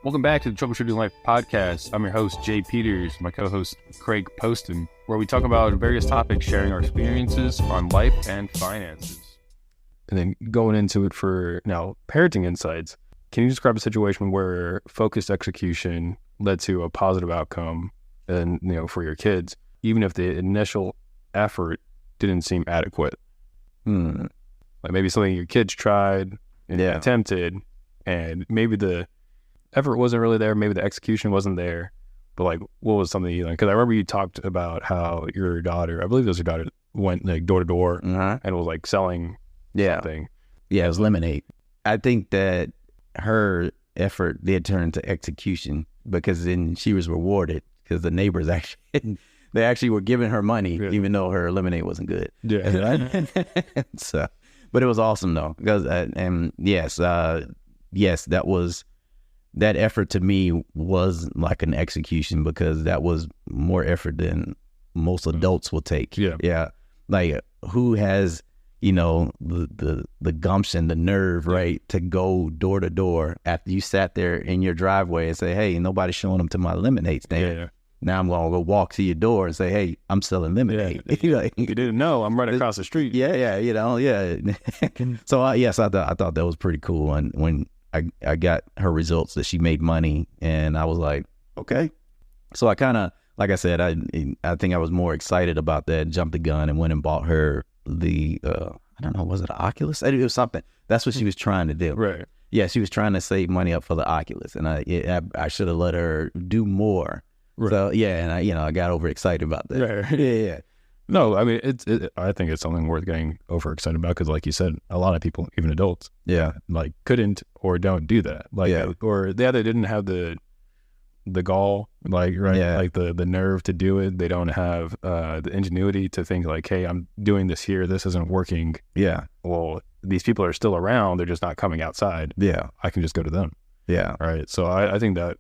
Welcome back to the Troubleshooting Life podcast. I'm your host, Jay Peters, my co-host, Craig Poston, where we talk about various topics, sharing our experiences on life and finances. And then going into it for now, parenting insights. Can you describe a situation where focused execution led to a positive outcome and, for your kids, even if the initial effort didn't seem adequate? Like maybe something your kids tried and attempted, and maybe the effort wasn't really there, maybe the execution wasn't there, but like, what was something you like? Because I remember you talked about how your daughter, I believe it was your daughter, went like door to door and was like selling something. Yeah, it was lemonade. I think that her effort did turn to execution because then she was rewarded because the neighbors they actually were giving her money even though her lemonade wasn't good. So, but it was awesome though because that effort to me was like an execution because that was more effort than most adults will take. Like who has the gumption, the nerve, right, to go door to door after you sat there in your driveway and say, hey, nobody's showing them to my lemonade stand. Now I'm going to go walk to your door and say, hey, I'm selling lemonade. You didn't know, I'm right across the street. So I thought that was pretty cool. And when I got her results that she made money, and I was like, okay. So I kind of, like I said, I think I was more excited about that, jumped the gun and went and bought her the, I don't know, was it an Oculus? It was something. That's what she was trying to do. Right. Yeah, she was trying to save money up for the Oculus, and I should have let her do more. Right. So and I got overexcited about that. Right. Yeah. No, I mean, I think it's something worth getting overexcited about because, like you said, a lot of people, even adults, like couldn't or don't do that. Like, or they either didn't have the gall, like, like the nerve to do it. They don't have the ingenuity to think like, hey, I'm doing this here. This isn't working. Yeah. Well, these people are still around. They're just not coming outside. Yeah. I can just go to them. Yeah. All right. So I think that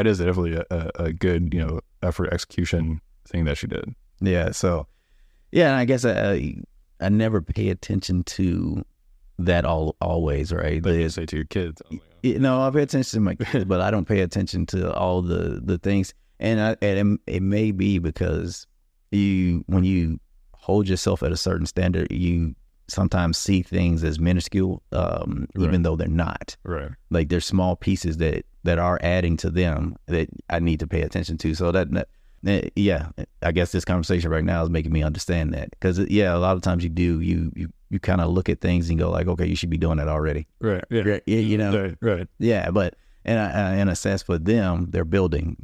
is definitely a good, effort execution thing that she did. Yeah. So. Yeah, and I guess I never pay attention to that always, right? But you say to your kids. I pay attention to my kids, but I don't pay attention to all the things. And it may be because when you hold yourself at a certain standard, you sometimes see things as minuscule, even though they're not. Right. Like there's small pieces that are adding to them that I need to pay attention to. So I guess this conversation right now is making me understand that because a lot of times you kind of look at things and go like, okay, you should be doing that already. Right. Yeah. Right. Yeah. But in a sense for them, they're building.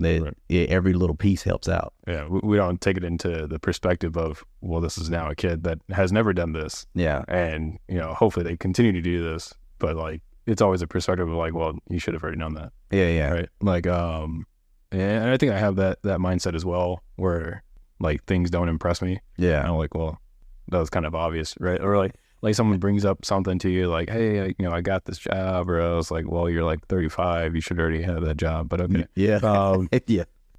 Every little piece helps out. Yeah. We don't take it into the perspective of, well, this is now a kid that has never done this. Yeah. And, hopefully they continue to do this, but like, it's always a perspective of like, well, you should have already known that. Yeah. Right. Like, and I think I have that mindset as well, where like things don't impress me. Yeah, I'm like, well, that was kind of obvious, right? Or like someone brings up something to you, like, hey, I got this job, or I was like, well, you're like 35, you should already have that job, but okay, yeah.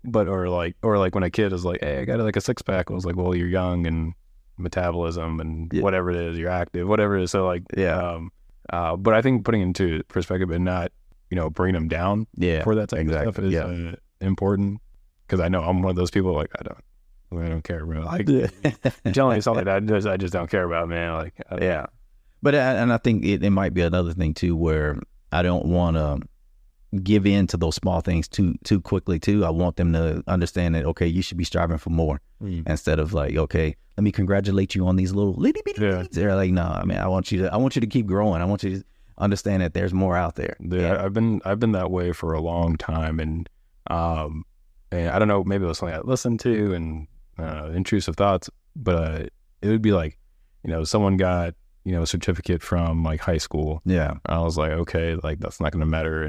But or like when a kid is like, hey, I got like a 6-pack, I was like, well, you're young and metabolism and whatever it is, you're active, whatever it is. So like, but I think putting into perspective and not, bringing them down for that type of stuff is important, because I know I'm one of those people like I don't care, bro. Like telling me something that I just don't care about, man. Like but and I think it might be another thing too, where I don't want to give in to those small things too quickly too. I want them to understand that okay, you should be striving for more instead of like, okay, let me congratulate you on these little bitty things. They're like, no, I mean, I want you to keep growing. I want you to understand that there's more out there. I've been that way for a long time, and I don't know, maybe it was something I listened to and intrusive thoughts, but it would be like, someone got, a certificate from like high school. Yeah. I was like, okay, like that's not going to matter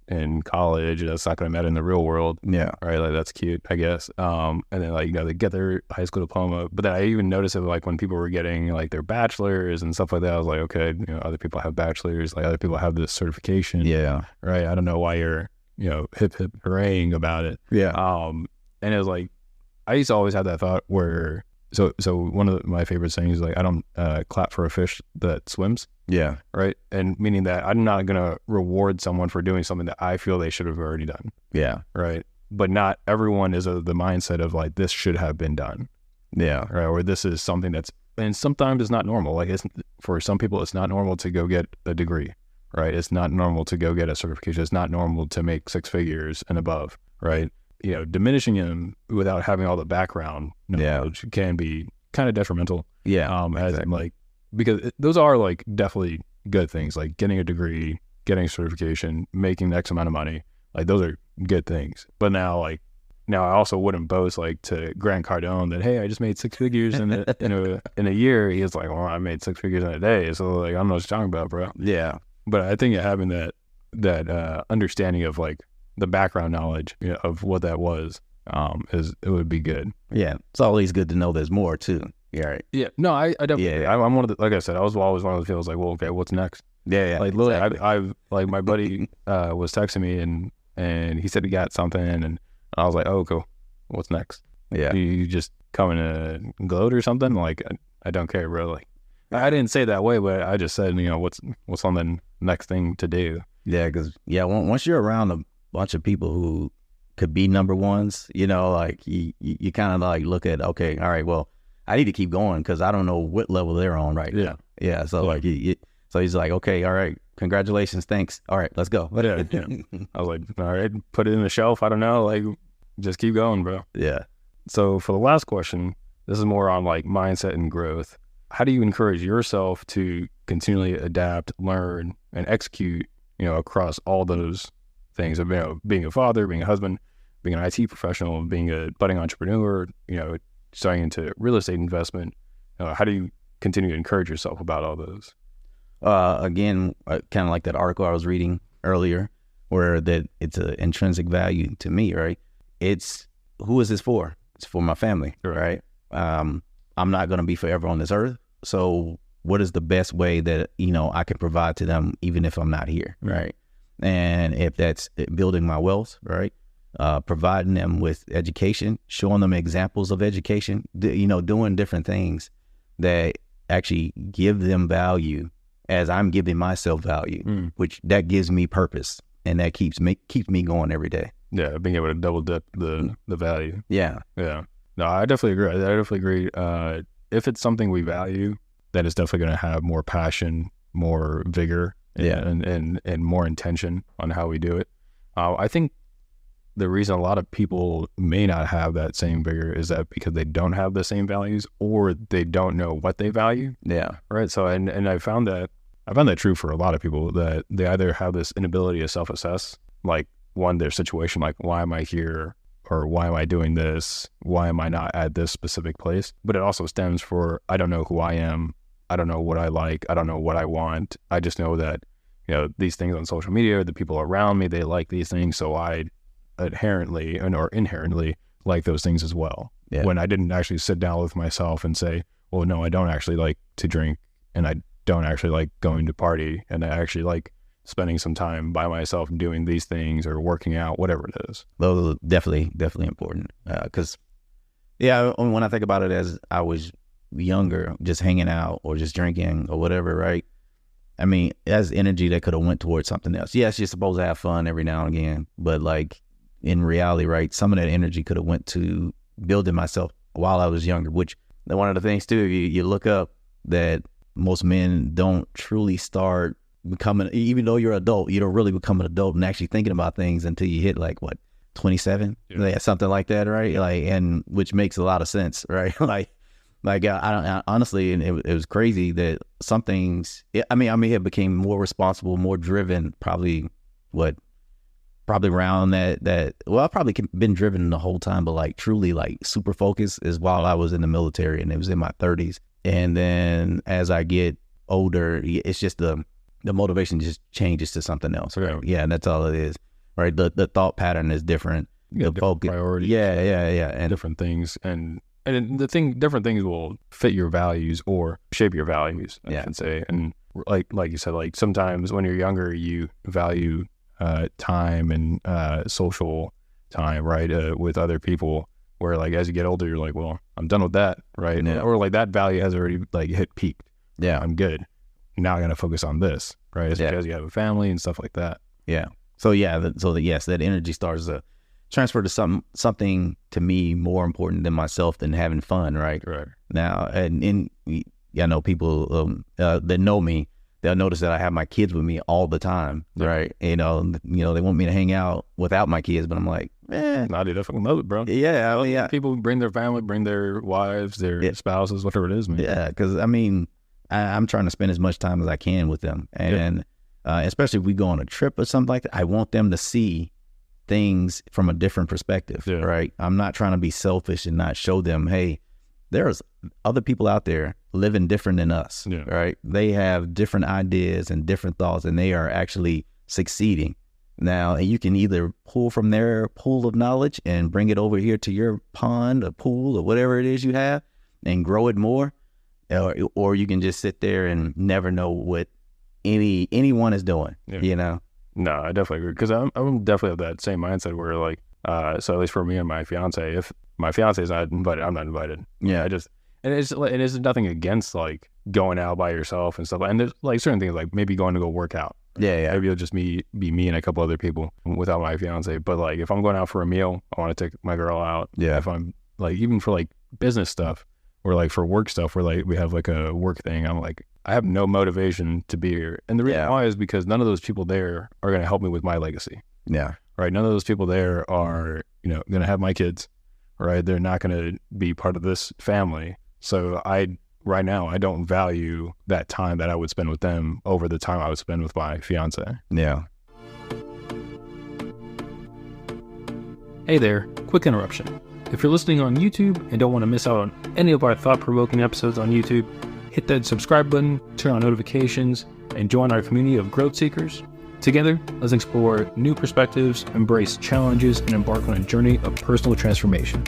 in college. That's not going to matter in the real world. Yeah. Right. Like that's cute, I guess. And then like, they get their high school diploma, but then I even noticed it like when people were getting like their bachelors and stuff like that, I was like, okay, other people have bachelors, like other people have this certification. Yeah. Right. I don't know why you're, hip hooray about it. Yeah. And it was like, I used to always have that thought where So one of my favorite sayings is like, I don't clap for a fish that swims. Yeah. Right. And meaning that I'm not going to reward someone for doing something that I feel they should have already done. Yeah. Right. But not everyone is of the mindset of like, this should have been done. Yeah. Right. Or this is something and sometimes it's not normal. Like for some people, it's not normal to go get a degree. Right. It's not normal to go get a certification. It's not normal to make 6 figures and above. Right. Diminishing him without having all the background knowledge can be kind of detrimental. Yeah. Exactly. Because those are like definitely good things, like getting a degree, getting a certification, making X amount of money. Like those are good things. But now I also wouldn't boast like to Grant Cardone that, hey, I just made 6 figures in a year. He was like, well, I made 6 figures in a day. So like, I don't know what you're talking about, bro. Yeah. But I think having that understanding of like the background knowledge of what that was, it would be good. Yeah. It's always good to know there's more too. Yeah. Right. Yeah. No, I definitely, yeah. I'm one of the, like I said, I was always one of the people like, well, okay, what's next? Yeah. Like literally, exactly. I've like my buddy was texting me and he said he got something and I was like, oh, cool. What's next? Yeah. You just coming to gloat or something? Like, I don't care, bro. Like, I didn't say it that way, but I just said, what's on the next thing to do? Yeah. Cause once you're around a bunch of people who could be number ones, like you kind of like look at, okay, all right, well, I need to keep going because I don't know what level they're on right now. Yeah. So like, so he's like, okay, all right, congratulations, thanks. All right, let's go. Yeah. I was like, all right, put it in the shelf. I don't know, like, just keep going, bro. Yeah. So for the last question, this is more on like mindset and growth. How do you encourage yourself to continually adapt, learn, and execute, across all those things of, being a father, being a husband, being an IT professional, being a budding entrepreneur, starting into real estate investment? How do you continue to encourage yourself about all those? Again, kind of like that article I was reading earlier, where that it's an intrinsic value to me, right? It's, who is this for? It's for my family, right? I'm not going to be forever on this earth. So what is the best way that, I can provide to them, even if I'm not here, right? And if that's building my wealth, right? Providing them with education, showing them examples of education, doing different things that actually give them value as I'm giving myself value, which that gives me purpose and that keeps me going every day. Yeah, being able to double dip the value. Yeah. Yeah. No, I definitely agree. If it's something we value, that is definitely going to have more passion, more vigor, and more intention on how we do it. I think the reason a lot of people may not have that same vigor is that because they don't have the same values or they don't know what they value. Yeah. Right. So, and I found that true for a lot of people, that they either have this inability to self-assess, like their situation, like, why am I here? Or why am I doing this? Why am I not at this specific place? But it also stems for, I don't know who I am. I don't know what I like. I don't know what I want. I just know that, these things on social media, the people around me, they like these things. So I inherently like those things as well. Yeah. When I didn't actually sit down with myself and say, well, no, I don't actually like to drink and I don't actually like going to party and I actually like spending some time by myself doing these things or working out, whatever it is. Those are definitely important. Because, when I think about it, as I was younger, just hanging out or just drinking or whatever, right? I mean, that's energy that could have went towards something else. Yes, you're supposed to have fun every now and again, but like in reality, right, some of that energy could have went to building myself while I was younger, which one of the things too, you look up that most men don't truly start becoming, even though you're an adult, you don't really become an adult and actually thinking about things until you hit 27, something like that, right? And which makes a lot of sense, right? I don't honestly, and it was crazy that some things. I may have became more responsible, more driven, probably around that. Well, I've probably been driven the whole time, but truly super focused is while I was in the military, and it was in my 30s. And then as I get older, it's just the motivation just changes to something else. Right? Yeah, and that's all it is. Right. The thought pattern is different. The focus, priorities. Yeah. And different things. And different things will fit your values or shape your values, I should say. And like you said, sometimes when you're younger, you value time and social time, right, with other people, where like as you get older, you're like, well, I'm done with that, right? Yeah. Or like that value has already like hit peak. Yeah. I'm good. Now I got to focus on this, right? It's because you have a family and stuff like that. Yeah. So yes, that energy starts to transfer to something to me more important than myself than having fun, right? Right. Now, and I know people that know me, they'll notice that I have my kids with me all the time, right? They want me to hang out without my kids, but I'm like, Nah, dude, I fucking love it, bro. Yeah, I mean, yeah. People bring their family, bring their wives, their spouses, whatever it is, man. Yeah, because I mean, I'm trying to spend as much time as I can with them, and especially if we go on a trip or something like that, I want them to see things from a different perspective, right? I'm not trying to be selfish and not show them, hey, there's other people out there living different than us, right? They have different ideas and different thoughts, and they are actually succeeding. Now, you can either pull from their pool of knowledge and bring it over here to your pond or pool or whatever it is you have and grow it more, or you can just sit there and never know what anyone is doing, you know? No, I definitely agree, because I'm definitely of that same mindset where like, so at least for me and my fiance, if my fiance is not invited, I'm not invited. Yeah, and it's nothing against like going out by yourself and stuff. And there's like certain things like maybe going to go work out. Yeah. Maybe it'll just be me and a couple other people without my fiance. But like if I'm going out for a meal, I want to take my girl out. Yeah. If I'm like, even for like business stuff or like for work stuff where like we have like a work thing, I'm like, I have no motivation to be here. And the reason why is because none of those people there are going to help me with my legacy. Yeah. Right. None of those people there are, going to have my kids. Right. They're not going to be part of this family. So right now, I don't value that time that I would spend with them over the time I would spend with my fiance. Yeah. Hey there, quick interruption. If you're listening on YouTube and don't want to miss out on any of our thought-provoking episodes on YouTube, hit that subscribe button, turn on notifications, and join our community of growth seekers. Together, let's explore new perspectives, embrace challenges, and embark on a journey of personal transformation.